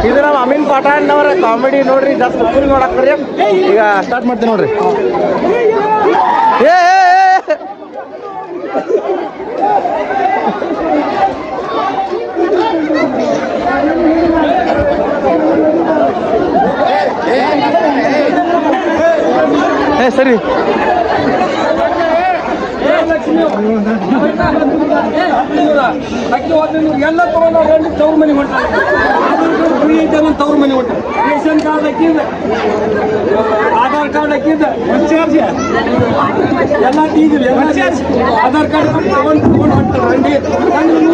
ಇದು ನಮ್ಮ ಅಮೀನ್ ಪಠಾಣ್ನವರ ಕಾಮಿಡಿ ನೋಡ್ರಿ, ಜಾಸ್ತಿ ಫುಲ್ ನೋಡಕ್ರಿ. ಈಗ ಸ್ಟಾರ್ಟ್ ಮಾಡ್ತೀನಿ ನೋಡ್ರಿ. ಸರಿ ಎಲ್ಲ ತಗೊಂಡು ತವ್ರ ಮನೆ ಹೊಂಟಾರೆ ತವ್ರ ಮನೆ ಹೊಂಟ ರೇಷನ್ ಕಾರ್ಡ್ ಹಾಕಿದ, ಆಧಾರ್ ಕಾರ್ಡ್ ಹಾಕಿದ, ಎಲ್ಲ ಟೀಗಿಲ್ಲ, ಆಧಾರ್ ಕಾರ್ಡ್ ತಗೊಂಡು ಹೊಂಟಾರೆ. ಅಂಗಡಿ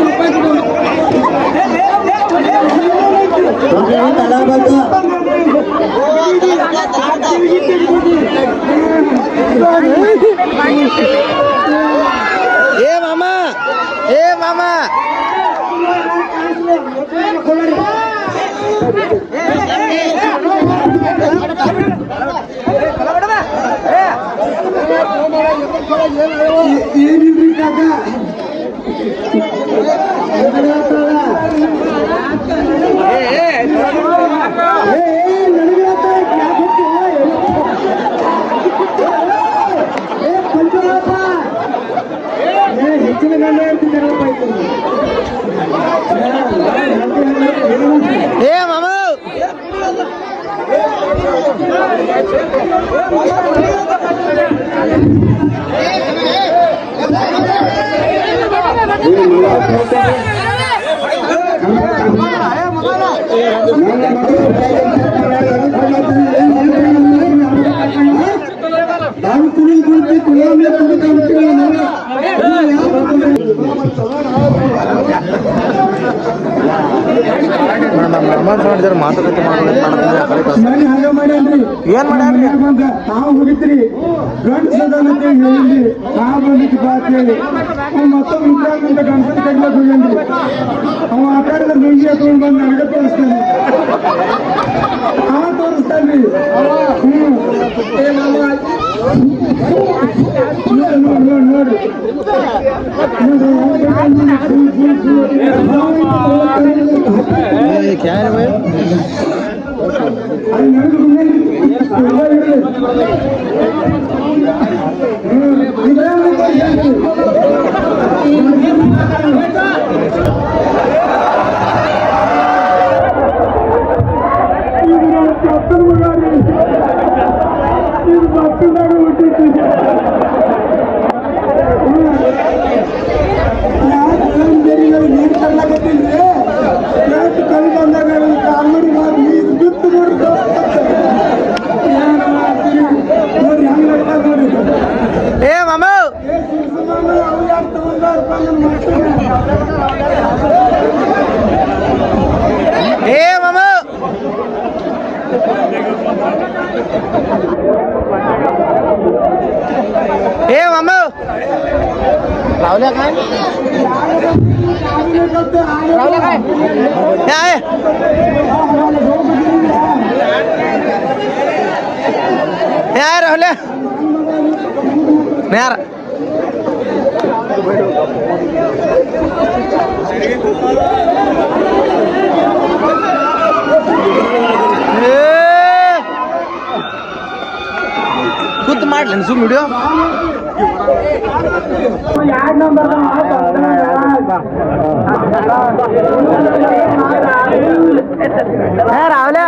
₹100 ಏ ಮಾಮಾ ಏನಿಲ್ರಿ ಕಾಕ, ಹೆಚ್ಚಿನ ಗಂಡ ಹೇಳ್ತಿದ್ದಾರಪ್ಪ. ಏ ಮಾಮ ಮಾತುಕತೆ ಏನ್ ಮಾಡ್ಯಾರ? ನಾವು ಹೋಗಿದ್ರಿ ಗಂಡಸದಂತೆ ಹೇಳಿದ್ರಿ, ನಾ ಬಂದಿದ್ದು ಬಾತೇಳಿ ಮತ್ತೊಬ್ಬ ಮುಖಾಂತ ಗಂಡಸನ ಕಡ್ಲಕ್ಕೆ ಹೋಗ್ಯನ್ರಿ. ಅವ ಆ ಕಡೆ ಲುಂಗಿ ತಗೊಂಡು ಬಂದು ನನಗೆ ತೋರಿಸ್ತಾನೆ, ತೋರಿಸ್ತಾನ್ರಿ. ನೋಡ್ರಿ रावल्या काय रावल्या काय आहे यार रावल्या यार खुद ಮಾಡ್ಲೇನು ಸುಮ್ ವಿಡಿಯೋ ಯಾರ್ ನಂಬರ್ ರಾವल्या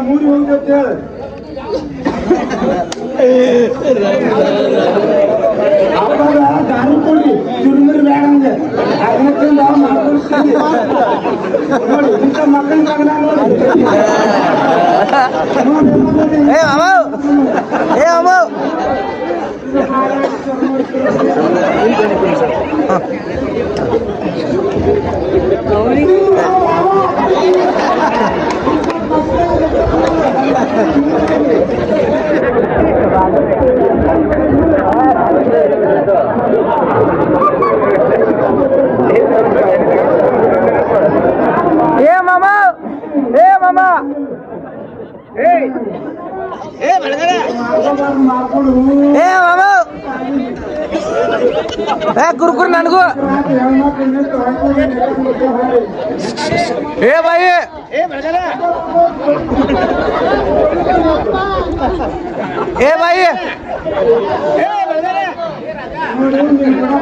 ಮೂರು ಹೋಗ್ತೇವೆ ಅವಾಗ ದಾರಿ ಕೊಡಿ ಚುರುಮುರಿ ಬೇಡ ಅಂದ್ರೆ ಅದನ್ನ ಮಾಡ್ಕೊಡ್ತೀವಿ ನೋಡಿ ಇಂಥ ಮಕ್ಕಳ ತಗಡ ನೋಡಿ ಕುರ್ಕುರ್ ನನಗೂ ಏ ಬಾಯಿ ಏ ಬಾಯಿ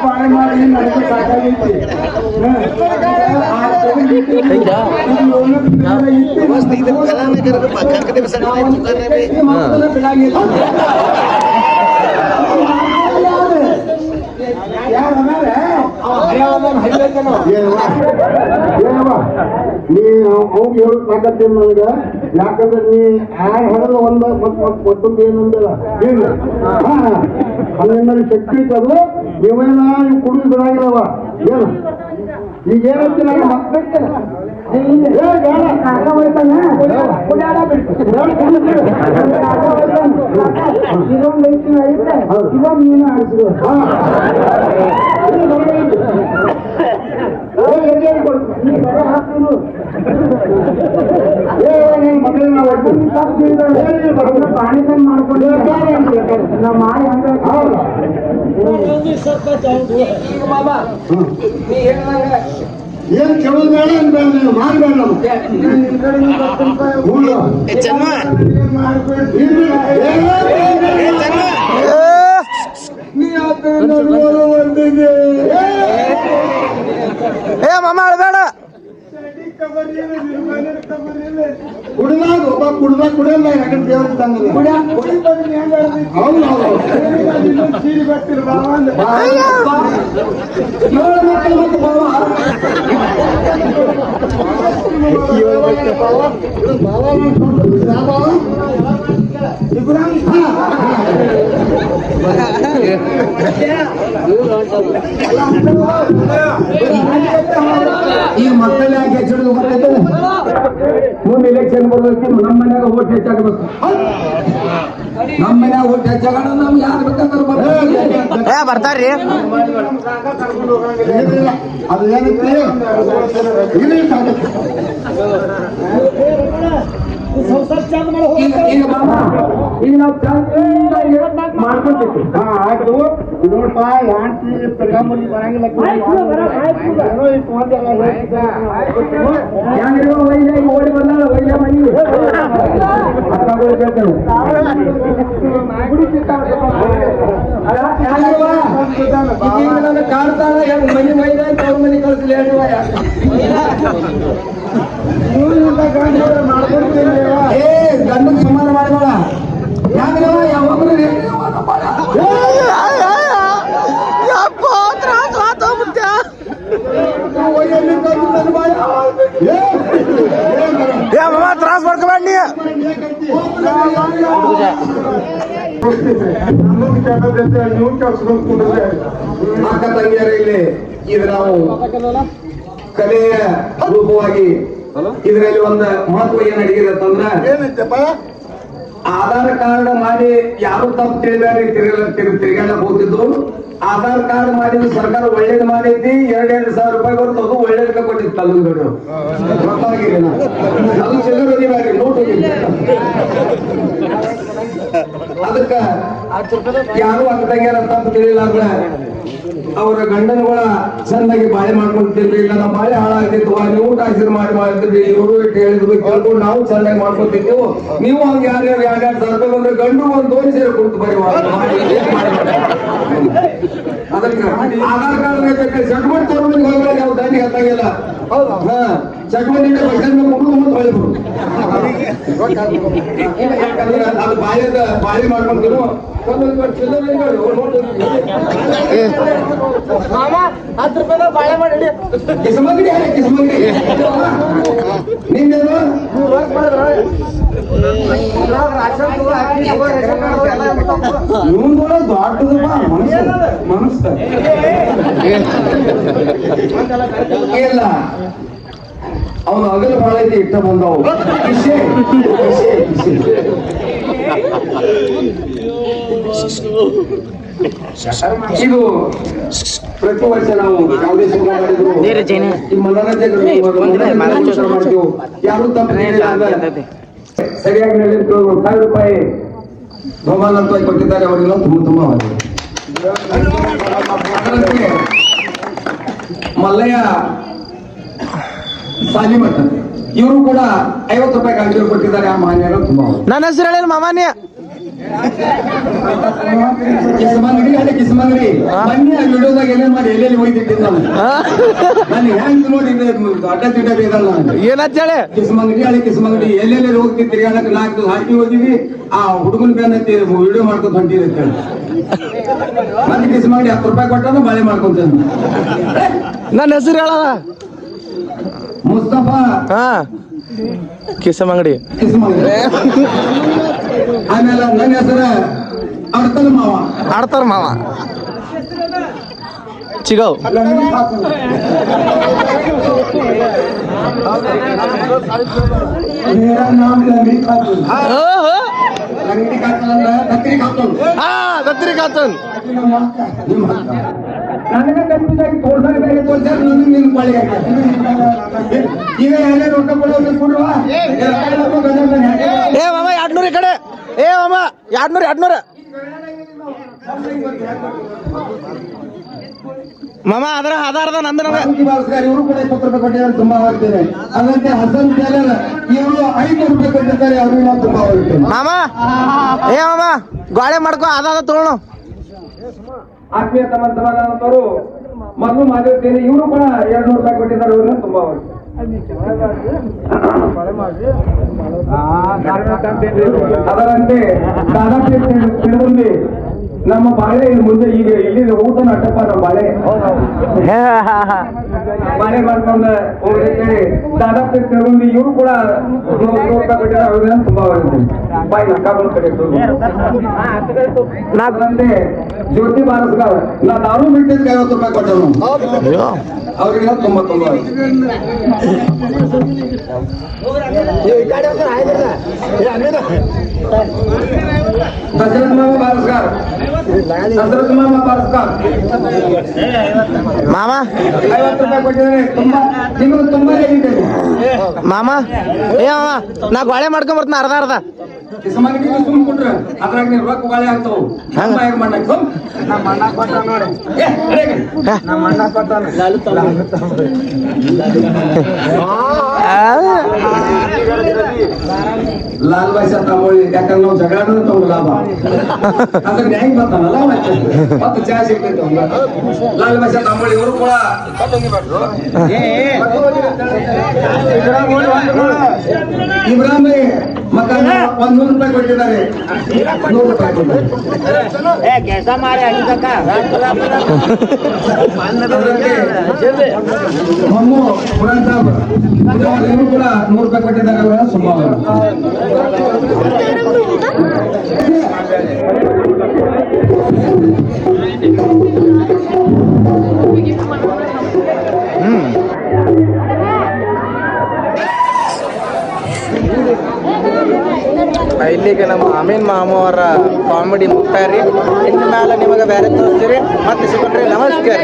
ಬಾಳೆ ಮಾಡಿ ನನಗೆ ಸಾಕಾಗೈತಿ ನೀ ಅವ್ಗೆ ಹೇಳಕ್ ಸಾಕತ್ತೇನು ನನಗ ಯಾಕಂದ್ರೆ ನೀ ಹಣದ ಒಂದ ಮತ್ತೊಂದು ಏನಂದಿಲ್ಲ ಹೇಳಿ ಅಲ್ಲಿಂದ ಶಕ್ತಿ ಇತ್ತದು ನೀವೇನ ನೀವು ಕುಡಿದು ಬಿಡಾಗಿಲ್ಲವ ಏನು ಈಗ ಏನಂತ ನಾನು ಮಕ್ಕಳು ನೀನು ಆಡಿಸಿದ್ರು ಪಾಣಿ ತಂದು ಮಾಡ್ಕೊಂಡು ನಾವು ಮಾಡಿ ಏನು ಕೇಳೋದು ಬೇಡ ಅನ್ಬೇಡ ನೀವು ಮಾಡಬೇಡ ಏ ಮಾಮ ಅಳ್ಬೇಡ ಕುಡಿದಾಗ ಒಬ್ಬ ಕುಡಿಯಲ್ಲ ಯಾಕಂದ್ರೆ ದೇವ್ರ ತಂಗ ಹೌದು ಸೀರೆ ಬರ್ತಿರ ಈ ಮಕ್ಕಳ ಯಾಕೆ ಹೆಚ್ಚಿಡೋದು ಗೊತ್ತೈತೆ ಮುಂದೆ ಎಲೆಕ್ಷನ್ ಬರೋದಕ್ಕೆ ನಮ್ಮ ಮನ್ಯಾಗ ಓಟ್ ಹೆಚ್ಚಾಗಬೇಕು ನಮ್ಮ ಮನ್ಯಾಗ ಓಟ್ ಹೆಚ್ಚಾಗೋಣ ನಮ್ಗೆ ಯಾರು ಬೇಕಾದ್ರೆ ಬರ್ತಾರ್ರಿ ಅದು ಏನಂತೆ ಈಗ ನಾವು ಮಾಡ್ಕೊಳ್ತೀವಿ ಆಯ್ತು ನೋಡಪ್ಪ ಯಾಂಟಿ ಪ್ರಗಮಲ್ಲಿ ಬರಂಗಿಲ್ಲ ಓಡಿ ಬಂದ ಒಳ್ಳೆ ಮನಿ ಕಾಡ್ತಾಳ ಮನಿ ಮೈದ ತವ್ರ ಮನಿ ಕಳಿಸ್ಲಿ ಏ ಗಂಡ ಸುಮಾರು ಮಾಡಬೇಡ ಯಾಕಂದ್ರೆ ಯಾವಾಗಲೂ ತ್ರಾಸ ಮಾಡ್ಕೋಬೇಡ ನೀ ನೀವು ಕೆಲ್ಸಕೊಂಡ್ರೆ ಅಕ್ಕ ತಂಗಿಯರ ಇಲ್ಲಿ ಇದು ನಾವು ಕಲೆಯ ರೂಪವಾಗಿ ಇದರಲ್ಲಿ ಒಂದು ಮಹತ್ವ ಏನ್ ಅಡಿಗಿದೆ ಅಂತಂದ್ರ ಆಧಾರ್ ಕಾರ್ಡ್ ಮಾಡಿ ಯಾರು ತಪ್ಪು ತಿಳಿಬೇಡ್ರಿ ತಿರುಗಾಡ ಹೋಗ್ತಿದ್ದು ಆಧಾರ್ ಕಾರ್ಡ್ ಮಾಡಿದ್ದು ಸರ್ಕಾರ ಒಳ್ಳೇದು ಮಾಡೈತಿ 2,000 ರೂಪಾಯಿ ಬರ್ತದೆ ಅದು ಒಳ್ಳೇದಕ್ಕೆ ಕೊಟ್ಟಿತ್ತು ತಲ್ಲುಗಡೆ ಗೊತ್ತಾಗಿದೆ ಅದು ಚಿಲ್ಲರೆ ಬೇಡ್ರಿ ನೋಟ್ ಅದಕ್ಕ ಯಾರು ಅಕ್ಕಂಗ್ಯಾರ ತಪ್ಪು ತಿಳಿಲ್ಲ ಅಂದ್ರೆ ಅವರ ಗಂಡನುಗಳ ಚೆನ್ನಾಗಿ ಬಾಳೆ ಮಾಡ್ಕೊಂತಿರ್ಲಿ ಇಲ್ಲ ನಮ್ಮ ಬಾಳೆ ಹಾಳಾಗ್ತಿತ್ತು ನೀವು ಊಟ ಹಸಿರು ಮಾಡ್ತಿದ್ರಿ ಇವರು ಇಟ್ಟು ಹೇಳಿದ್ರು ಕೇಳ್ಕೊಂಡು ನಾವು ಚೆನ್ನಾಗಿ ಮಾಡ್ಕೊತಿದ್ದೆವು ನೀವು ಹಂಗ ಯಾರ್ಯಾರು 2,000 ರೂಪಾಯಿ ಬಂದ್ರೆ ಗಂಡು ಒಂದು 2 ಸೇರಿ ಕೊಡ್ತು ಬರೀ ಅದಕ್ಕೆ ಆಧಾರ್ ಕಾರ್ಡ್ ಬೇಕಂದ್ರೆ ಚಕ್ಮಂಡ್ ತಗೊಂಡು ಹೋಗ್ಬೇಡ ನಾವು ದಾಂಡಿ ಹತ್ತಾಗಿಲ್ಲ ಚಕ್ಮಂಡಿ ಅದು ಬಾಳೆ ಮಾಡ್ಕೊಂತೀವಿ ಮಾಮ 10 ರೂಪಾಯಿ ಬಾಳೆ ಮಾಡಿ ಕಿಸ್ಮಂಗಡಿ ನಿಂದೇನು ಇವನ್ ಕೂಡ ದೊಡ್ಡದಪ್ಪ ಮನಸ್ಸು ಇಲ್ಲ ಅವನು ಅಗಲ ಬಾಳ ಐತಿ ಇಟ್ಟ ಬಂದವು ಇದು ಪ್ರತಿ ವರ್ಷ ನಾವು ಯಾವುದೇ ಸಿನಿಮಾ ಮಾಡಿದ್ರು ಈ ಮನೋರಂಜನೆ ಮಾಡ್ತೀವಿ ಯಾರು ತಪ್ಪು ಸರಿಯಾಗಿ ಹೇಳಿದ್ರು 1,000 ರೂಪಾಯಿ ಬಹುಮಾನ ಕೊಟ್ಟಿದ್ದಾರೆ ಅವರಿಗೆಲ್ಲ ತುಂಬಾ ತುಂಬಾ ಮಲ್ಲಯ್ಯ ಸಾಲಿಮಠ ಇವರು ಕೂಡ 50 ರೂಪಾಯಿ ಕಾಣಿಕೆ ಕೊಟ್ಟಿದ್ದಾರೆ. ಆ ಮಾನ್ಯರು ತುಂಬಾ ನನ್ನ ಹೆಸರು ಹೇಳಿಲ್ಲ ಮಾಮಾನಿ. ಕಿಸ್ಮಂಗಡಿ ಅಲ್ಲೇ ಕಿಸ್ಮಂಗಡಿ ಬನ್ನಿ. ಆ ವಿಡಿಯೋದಾಗ ಏನೇನ್ ಮಾಡಿ ಎಲ್ಲೆಲ್ಲಿ ಹೋಯ್ತಿದ್ದೀನಿ ನಾನು ಹೆಂಗ್ ನೋಡಿ ಅಡ್ಡ ತಿಡ್ಡ ಬೇಕಲ್ಲ. ಏನಂತ ಹೇಳಿ ಕಿಸ್ಮಂಗಡಿ ಹಳೆ ಕಿಸ್ಮಂಗಡಿ ಎಲ್ಲೆಲ್ಲಿ ಹೋಗ್ತಿದ್ವಿ ತಿರ್ಗಾಡಕ್ಕೆ 4 ಹಾಕಿ ಹೋಗಿವಿ. ಆ ಹುಡುಗನ ಬೇನೈತಿ ವಿಡಿಯೋ ಮಾಡ್ಕೊಂತ ಹೊಂಟಿವಿ ಅಂತ ಹೇಳಿ ಮತ್ತೆ ಕಿಸ್ಮಂಗಡಿ 10 ರೂಪಾಯಿ ಕೊಟ್ಟಾನು ಬಾಳೆ ಮಾಡ್ಕೊಂತ. ನನ್ನ ಹೆಸರು ಹೇಳದ ಮುಸ್ತಫಾ ಹಾ ಕಿಸಮಂಗಡಿ. ಕಿಸ್ಮಂಗಡಿ. ಆಮೇಲೆ ನನ್ನ ಹೆಸರು ಅಡ್ತಲ್ ಮಾವ. ಆಡ್ತಾರ ಮಾವ ಚಿಗವ್. मेरा नाम लंगड़ी खातून. लंगड़ी खातून ಅಂದ್ರೆ ದತ್ರಿ ಖಾತೂನ್. ಹಾ ದತ್ರಿ ಖಾತೂನ್. ನನಗೆ ಕನ್ಫ್ಯೂಸ್ ಆಗಿ ತೋರ್ಸಾಗ ಬೇರೆ ತೋರ್ಸಾರ ನನಗೆ ನಿನ್ ಕೊಳ್ಳೆ ಈಗ ಏನೇ ರೊಕ್ಕ ಕೊಡೋದು ಕೊಡುವ. ಏ ಮಾಮ 200 ಈ ಕಡೆ. ಏ ಮಾಮ 200 ಮಾಮ ಅದರ ಆಧಾರದ ನಂದು ನಮಗೆ. ಇವರು ಕೂಡ 20 ರೂಪಾಯಿ ಕೊಟ್ಟಿದ್ದಾರೆ. ತುಂಬಾ ಹೋಗ್ತೇನೆ. ಅದರಂತೆ ಹಸನ್ ಟೇಲರ್ ಇವರು 500 ರೂಪಾಯಿ ಕೊಟ್ಟಿದ್ದಾರೆ. ಅವರು ನಾವು ತುಂಬಾ ಹೋಗ್ತೇನೆ. ಮಾಮ ಏ ಮಾಮ ಗಾಳೆ ಮಾಡ್ಕೊ ಅದಾದ ತಗೊಳ್ಳೋ. ಆತ್ಮೀಯ ಸಮಾಧಾನವರು ಮೊದಲು ಮಾಡಿರ್ತೇನೆ. ಇವರು ಕೂಡ 200 ರೂಪಾಯಿ ಕೊಟ್ಟಿದ್ದಾರೆ. ಅವ್ರನ್ನ ತುಂಬಾ ಹೋಗ್ತೇನೆ. ಅದರಂತೆ ದಾದಾಪೀಠ ತಿಳಿದುಂಬಿ ನಮ್ಮ ಬಾಳೆ ಮುಂದೆ ಈಗ ಇಲ್ಲಿ ಊಟ ಅಡ್ಡಪ್ಪ ನಮ್ಮ ಬಾಳೆ ಬಾಳೆ ಮಾಡ್ಕೊಂಡು ಹೋಗ್ತೇನೆ. ದಾದಾಪೀಠ ತಿಳ್ಕೊಂಡು ಇವರು ಕೂಡ 100 ರೂಪಾಯಿ ಕೊಟ್ಟಿದ್ದಾರೆ. ಅವ್ರನ್ನ ತುಂಬಾ ಹೋಗ್ತೇನೆ. ಬಾಯಿ ನಕ್ಕಾಗಳು ಕಡೆ ಅದರಂತೆ ಜ್ಯೋತಿ ಬಾರಸ್ಗಾರ್ ನಾ ದಾರು ಬಿಟ್ಟಿದ್ದೆ 50 ರೂಪಾಯಿ ಕೊಟ್ಟರು. ಅವ್ರಿಗೆ ತುಂಬಾ ತುಂಬಾ ದಶರಥ ಮಾಮ ಬಾರಸ್ಗಾರ್. ದಶರಥ ಮಾಮ ಬಾರಸ್ಗಾರ್ ಮಾಮ 50 ರೂಪಾಯಿ ಕೊಟ್ಟಿದ್ದಾರೆ. ತುಂಬಾ ನಿಮಗೆ ತುಂಬಾ ಹೇಳಿದ್ದೇನೆ ಮಾಮ. ಏ ಮಾಮ ನಾ ಗಾಳೆ ಮಾಡ್ಕೊಂಡ್ ಬರ್ತೀನಿ ಅರ್ಧ ಕಿಸ್ಮಂಗಡಿ ಸುಮ್ ಕೊಟ್ರೆ ಅದ್ರಾಗ ನೀವು ರೊಕ್ಕ ಬಾಳೆ ಆಗ್ತಾವು. ಮಣ್ಣಾಗ ನಮ್ಮ ಅಣ್ಣ ಕೊಟ್ಟ ನೋಡಿ. ನಮ್ಮ ಅಣ್ಣ ಕೊಟ್ಟ ಲಾಲ್ ಬಾಯಿ ತಗೊಳ್ಳಿ. ಯಾಕಂದ್ರೆ ನಾವು ಜಗಳಾಡೋದು ತಗೊಂಡು ಲಾಭ ಅದ್ರ ಹೆಂಗ್ ಬರ್ತಾನಲ್ಲ ಮತ್ತೆ ಚಾ ಸಿಗ್ತೈತೆ. ಲಾಲ್ ಬಾಯಿ ತಗೊಳ್ಳಿ. ಇವರು ಕೂಡ ಇಬ್ರಾಹಿಂ ಮಕ್ಕ 100 ರೂಪಾಯಿ ಕೊಟ್ಟಿದ್ದಾರೆ. 100 ರೂಪಾಯಿ ಮಮ್ಮು ಪುರಾಣ್ ಸಾಬ್ ಇವರು ಕೂಡ 100 ರೂಪಾಯಿ ಕೊಟ್ಟಿದ್ದಾರೆ. ಅವರ ಸ್ವಭಾವ ಇಲ್ಲಿಗೆ ನಮ್ಮ ಅಮೀನ್ ಮಾಮ ಅವರ ಕಾಮಿಡಿ ಮುಕ್ತಾಯ ರೀ. ಇನ್ನು ಮೇಲೆ ನಿಮಗೆ ಬೇರೆ ತೋರಿಸ್ತೀರಿ. ಮತ್ತೆ ಸಿಗ್ರಿ. ನಮಸ್ಕಾರ.